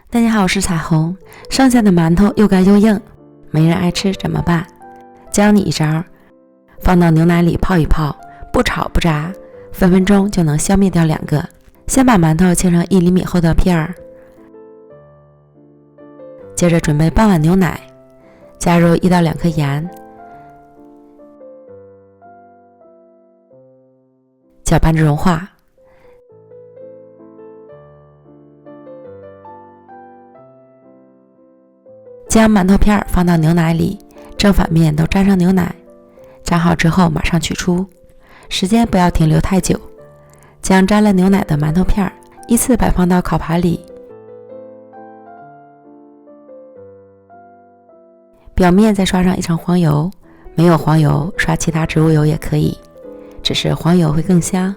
大家好，我是彩虹。剩下的馒头又干又硬，没人爱吃怎么办？教你一招，放到牛奶里泡一泡，不炒不炸，分分钟就能消灭掉2个。先把馒头切成1厘米厚的片儿，接着准备半碗牛奶，加入1到2颗盐，搅拌至融化。将馒头片放到牛奶里，正反面都沾上牛奶，沾好之后马上取出，时间不要停留太久。将沾了牛奶的馒头片依次摆放到烤盘里，表面再刷上1层黄油，没有黄油刷其他植物油也可以，只是黄油会更香。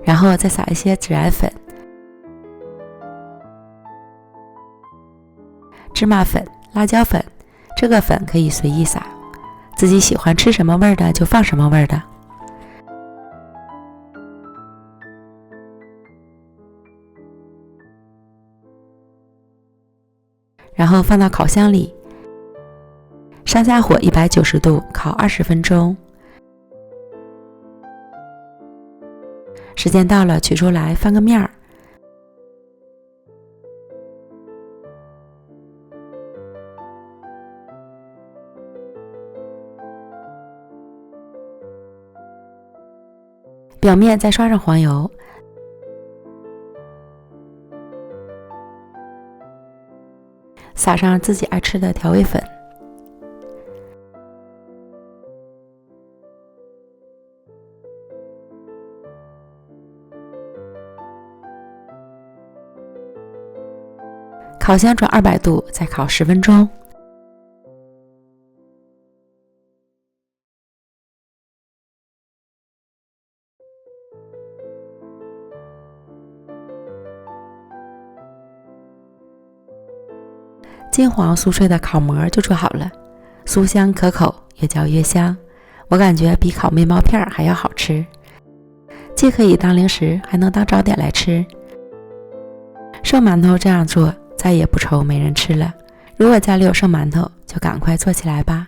然后再撒一些孜然粉、芝麻粉、辣椒粉，这个粉可以随意撒，自己喜欢吃什么味儿的就放什么味儿的。然后放到烤箱里，上下火190度烤20分钟。时间到了，取出来翻个面儿，表面再刷上黄油，撒上自己爱吃的调味粉，烤箱转200度，再烤10分钟。金黄酥脆的烤馍就做好了，酥香可口，越嚼越香。我感觉比烤面包片还要好吃，既可以当零食，还能当早点来吃。剩馒头这样做，再也不愁没人吃了。如果家里有剩馒头，就赶快做起来吧。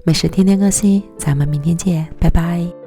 美食天天更新，咱们明天见，拜拜。